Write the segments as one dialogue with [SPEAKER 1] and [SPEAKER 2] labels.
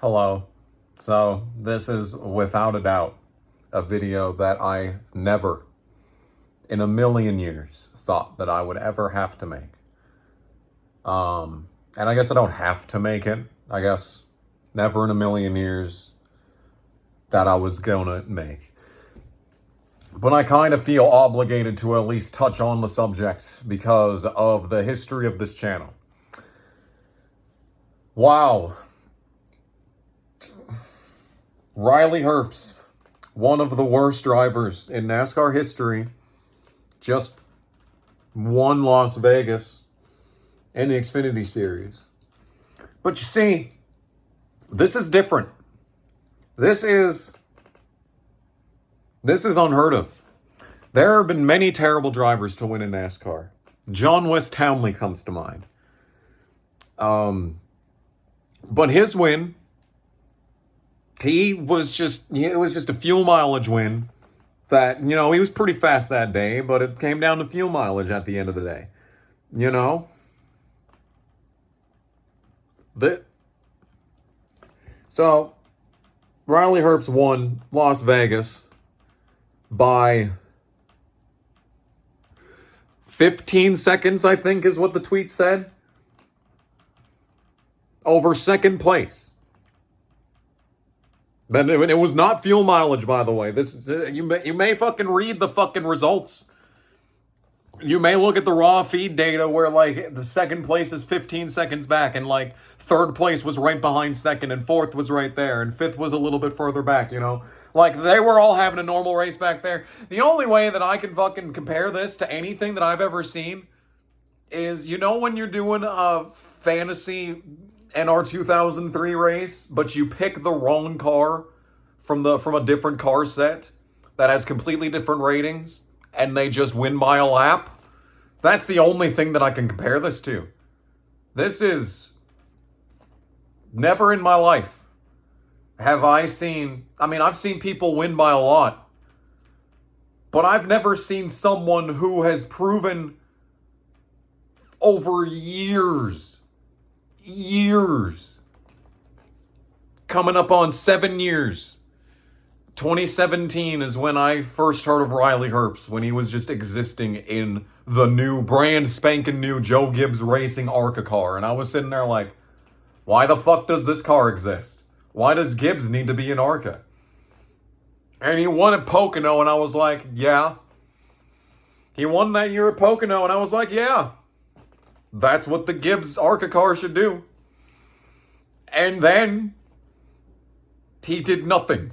[SPEAKER 1] Hello. So, this is without a doubt a video that I never in a million years thought that I would ever have to make. And I guess I don't have to make it. I guess never in a million years that I was gonna make. But I kind of feel obligated to at least touch on the subject because of the history of this channel. Wow. Riley Herbst, one of the worst drivers in NASCAR history, just won Las Vegas in the Xfinity Series. But you see, this is different. This is unheard of. There have been many terrible drivers to win in NASCAR. John West Townley comes to mind. But his win, it was just a fuel mileage win that, he was pretty fast that day, but it came down to fuel mileage at the end of the day. So, Riley Herbst won Las Vegas by 15 seconds, I think is what the tweet said, over second place. But it was not fuel mileage, by the way. You may fucking read the fucking results. You may look at the raw feed data where, the second place is 15 seconds back, and, third place was right behind second, and fourth was right there, and fifth was a little bit further back, they were all having a normal race back there. The only way that I can fucking compare this to anything that I've ever seen is, when you're doing a fantasy NR 2003 race, but you pick the wrong car from a different car set that has completely different ratings, and they just win by a lap. That's the only thing that I can compare this to. This is never in my life have I seen, I've seen people win by a lot, but I've never seen someone who has proven over years, coming up on 7 years. 2017 is when I first heard of Riley Herbst, when he was just existing in the new, brand spanking new Joe Gibbs Racing ARCA car. And I was sitting there like, why the fuck does this car exist? Why does Gibbs need to be in ARCA? And he won at Pocono, and I was like, yeah. He won that year at Pocono, and I was like, yeah. That's what the Gibbs ARCA car should do. And then he did nothing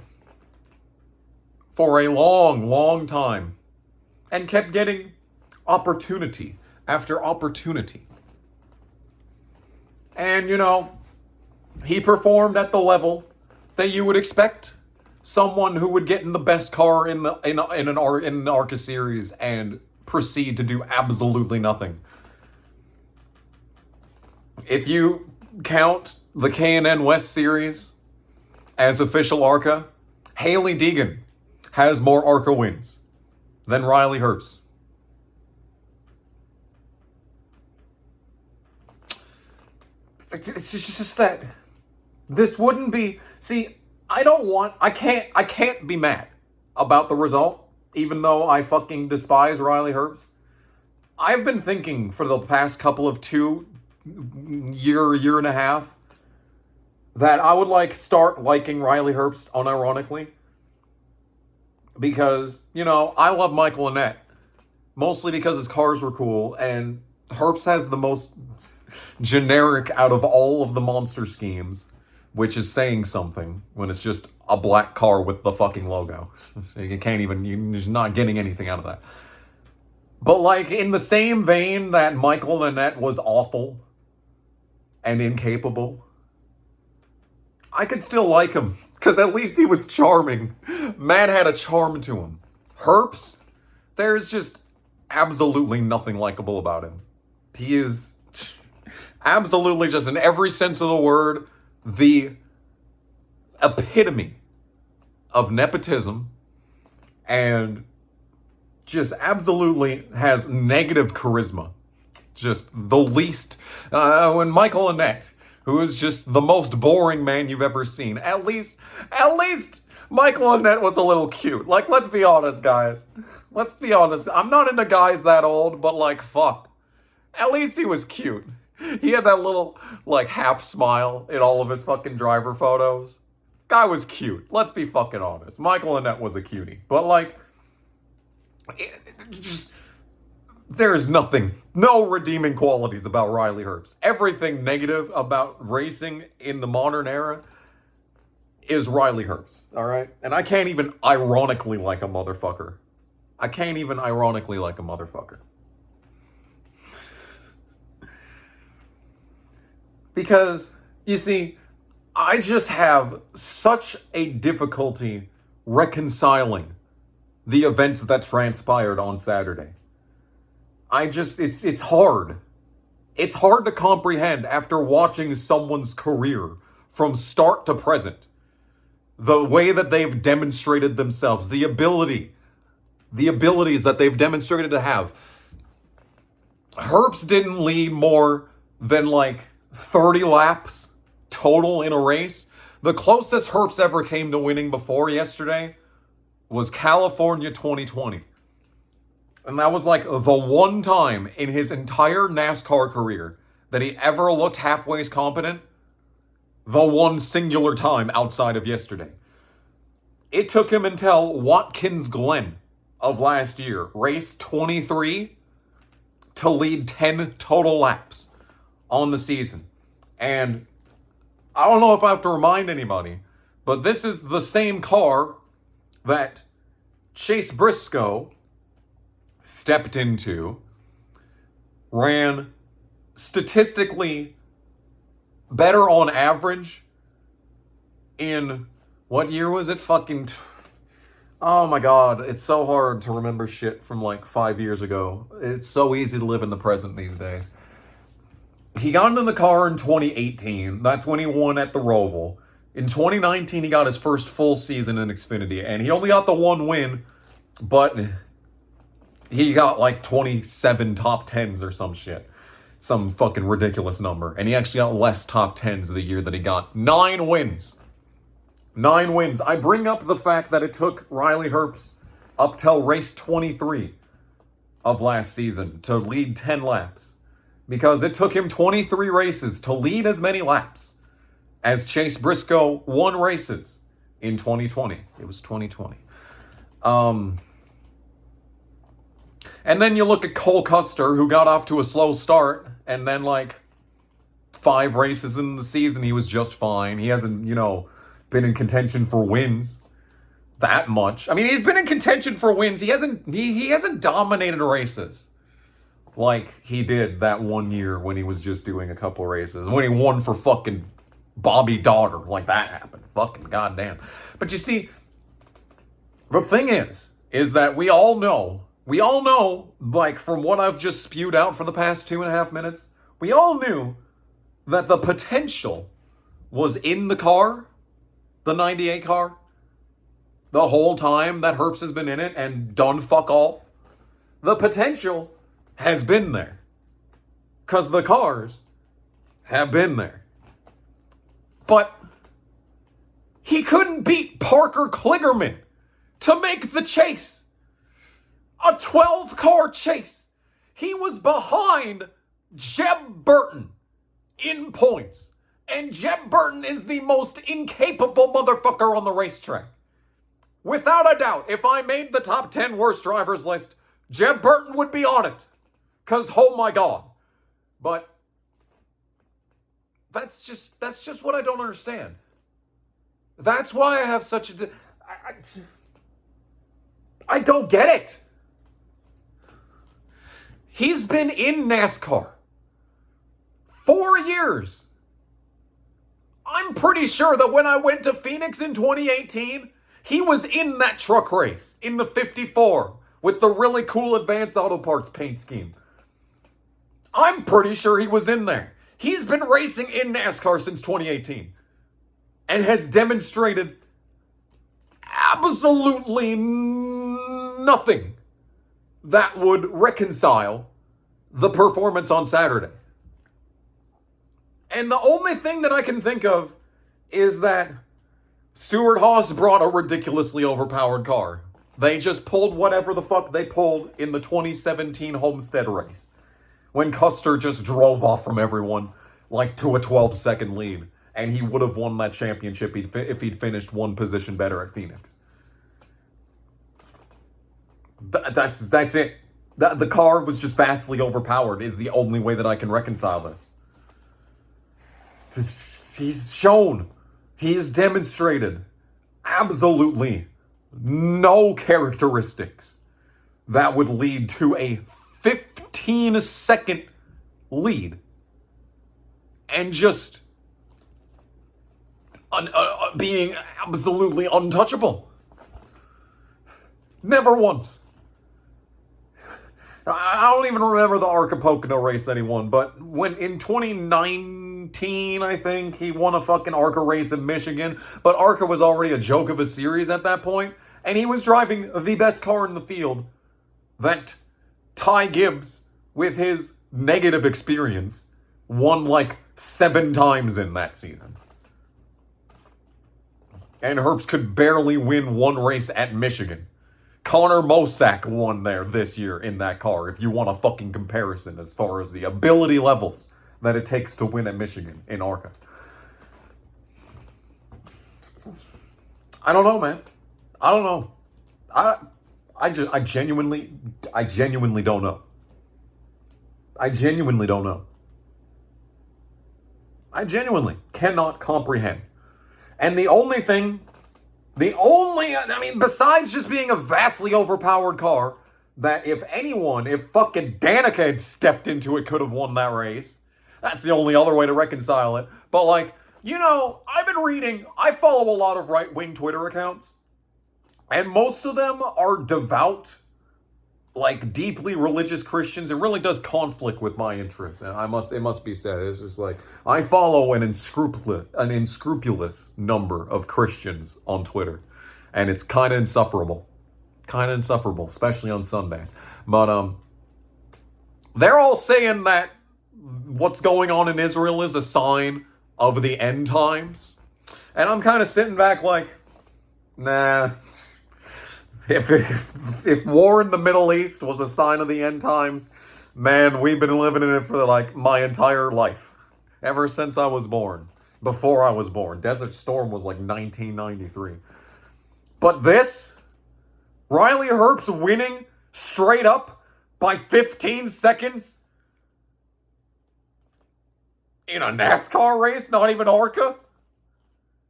[SPEAKER 1] for a long time and kept getting opportunity after opportunity. And, he performed at the level that you would expect someone who would get in the best car in an ARCA series and proceed to do absolutely nothing. If you count the K&N West series as official ARCA, Hailie Deegan has more ARCA wins than Riley Herbst. It's just that this wouldn't be. See, I can't be mad about the result, even though I fucking despise Riley Herbst. I've been thinking for the past couple of year and a half that I would start liking Riley Herbst unironically. Because, I love Michael Annett. Mostly because his cars were cool, and Herbst has the most generic out of all of the monster schemes, which is saying something when it's just a black car with the fucking logo. You can't even, you're just not getting anything out of that. But in the same vein that Michael Annett was awful and incapable, I could still like him, because at least he was charming. Man had a charm to him. Herbst, there's just absolutely nothing likable about him. He is absolutely, just in every sense of the word, the epitome of nepotism, and just absolutely has negative charisma. Just the least. When Michael Annett, who is just the most boring man you've ever seen. At least Michael Annett was a little cute. Like, let's be honest, guys. Let's be honest. I'm not into guys that old, but like, fuck. At least he was cute. He had that little, like, half smile in all of his fucking driver photos. Guy was cute. Let's be fucking honest. Michael Annett was a cutie. But, like, there's no redeeming qualities about Riley Herbst. Everything negative about racing in the modern era is Riley Herbst, all right? And I can't even ironically like a motherfucker. Because, you see, I just have such a difficulty reconciling the events that transpired on Saturday. It's hard. It's hard to comprehend after watching someone's career from start to present. The way that they've demonstrated themselves, the abilities that they've demonstrated to have. Herbst didn't lead more than like 30 laps total in a race. The closest Herbst ever came to winning before yesterday was California 2020. And that was like the one time in his entire NASCAR career that he ever looked halfway competent. The one singular time outside of yesterday. It took him until Watkins Glen of last year, race 23, to lead 10 total laps on the season. And I don't know if I have to remind anybody, but this is the same car that Chase Briscoe stepped into, ran statistically better on average in, what year was it? Oh my god, it's so hard to remember shit from like 5 years ago. It's so easy to live in the present these days. He got into the car in 2018. That's when he won at the Roval. In 2019, he got his first full season in Xfinity, and he only got the one win, but he got like 27 top 10s or some shit. Some fucking ridiculous number. And he actually got less top 10s the year that he got 9 wins. 9 wins. I bring up the fact that it took Riley Herbst up till race 23 of last season to lead 10 laps. Because it took him 23 races to lead as many laps as Chase Briscoe won races in 2020. It was 2020. And then you look at Cole Custer, who got off to a slow start, and then like 5 races in the season, he was just fine. He hasn't, been in contention for wins that much. I mean, he's been in contention for wins. He hasn't dominated races like he did that one year when he was just doing a couple races. When he won for fucking Bobby Daughter. Like, that happened. Fucking goddamn. But you see, the thing is that we all know, like, from what I've just spewed out for the past 2.5 minutes, we all knew that the potential was in the car, the 98 car, the whole time that Herbst has been in it and done fuck all. The potential has been there. Because the cars have been there. But he couldn't beat Parker Kligerman to make the chase. A 12-car chase. He was behind Jeb Burton in points. And Jeb Burton is the most incapable motherfucker on the racetrack. Without a doubt, if I made the top 10 worst drivers list, Jeb Burton would be on it. Because, oh my god. But that's just what I don't understand. That's why I have such a... I don't get it. He's been in NASCAR 4 years. I'm pretty sure that when I went to Phoenix in 2018, he was in that truck race in the 54 with the really cool Advanced Auto Parts paint scheme. I'm pretty sure he was in there. He's been racing in NASCAR since 2018 and has demonstrated absolutely nothing that would reconcile the performance on Saturday. And the only thing that I can think of is that Stuart Haas brought a ridiculously overpowered car. They just pulled whatever the fuck they pulled in the 2017 Homestead race, when Custer just drove off from everyone like to a 12-second lead, and he would have won that championship if he'd finished one position better at Phoenix. That's it. The car was just vastly overpowered is the only way that I can reconcile this. He's shown, he has demonstrated absolutely no characteristics that would lead to a 15-second lead and just being absolutely untouchable. Never once. I don't even remember the Arca Pocono race that he won, but when in 2019, I think, he won a fucking Arca race in Michigan, but Arca was already a joke of a series at that point, and he was driving the best car in the field that Ty Gibbs, with his negative experience, won like 7 times in that season. And Herbst could barely win one race at Michigan. Connor Mosack won there this year in that car, if you want a fucking comparison as far as the ability levels that it takes to win at Michigan in ARCA. I don't know, man. I don't know. I genuinely don't know. I genuinely don't know. I genuinely cannot comprehend. And besides just being a vastly overpowered car, that if fucking Danica had stepped into it, could have won that race. That's the only other way to reconcile it. But I follow a lot of right-wing Twitter accounts, and most of them are devout, deeply religious Christians. It really does conflict with my interests, and it must be said. It's just I follow an unscrupulous number of Christians on Twitter, and it's kind of insufferable, especially on Sundays. But they're all saying that what's going on in Israel is a sign of the end times, and I'm kind of sitting back nah. If war in the Middle East was a sign of the end times, man, we've been living in it for my entire life. Ever since I was born. Before I was born. Desert Storm was 1993. But this, Riley Herbst winning straight up by 15 seconds in a NASCAR race, not even ARCA?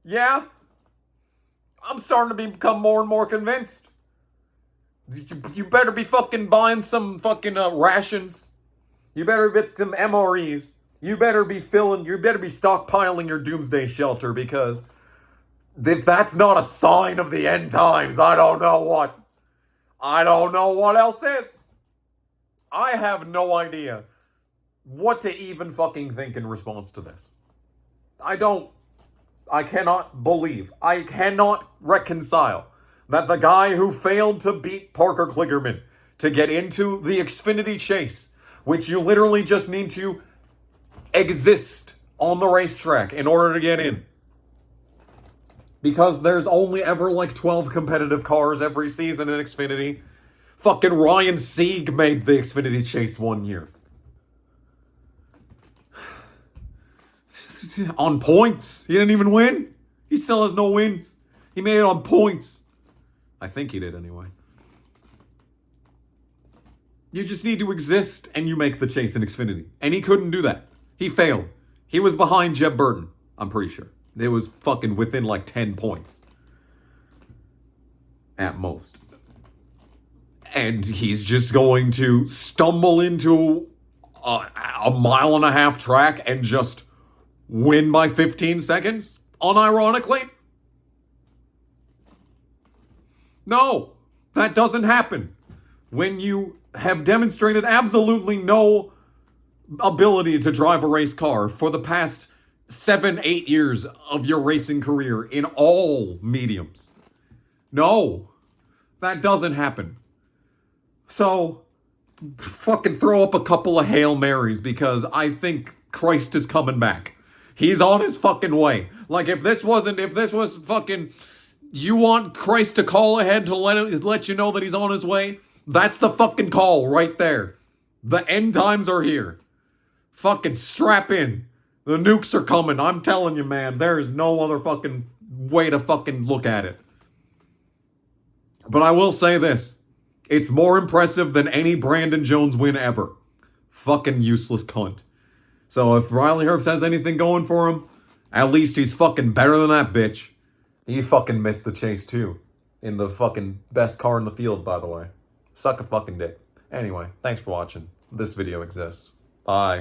[SPEAKER 1] Yeah, I'm starting to become more and more convinced. You better be fucking buying some fucking rations. You better get some MREs. You better be stockpiling your doomsday shelter, because if that's not a sign of the end times, I don't know what else is. I have no idea what to even fucking think in response to this. I cannot reconcile that the guy who failed to beat Parker Kligerman to get into the Xfinity Chase, which you literally just need to exist on the racetrack in order to get in, because there's only ever 12 competitive cars every season in Xfinity. Fucking Ryan Sieg made the Xfinity Chase one year. On points. He didn't even win. He still has no wins. He made it on points. I think he did anyway. You just need to exist and you make the chase in Xfinity. And he couldn't do that. He failed. He was behind Jeb Burton, I'm pretty sure. It was fucking within 10 points. At most. And he's just going to stumble into a mile-and-a-half track and just win by 15 seconds, unironically? No, that doesn't happen. When you have demonstrated absolutely no ability to drive a race car for the past 7-8 years of your racing career in all mediums. No, that doesn't happen. So, fucking throw up a couple of Hail Marys, because I think Christ is coming back. He's on his fucking way. Like, if this was fucking, you want Christ to call ahead to let you know that he's on his way, that's the fucking call right there. The end times are here. Fucking strap in. The nukes are coming. I'm telling you, man, there is no other fucking way to fucking look at it. But I will say this. It's more impressive than any Brandon Jones win ever. Fucking useless cunt. So if Riley Herbst has anything going for him, at least he's fucking better than that bitch. He fucking missed the chase too. In the fucking best car in the field, by the way. Suck a fucking dick. Anyway, thanks for watching. This video exists. Bye.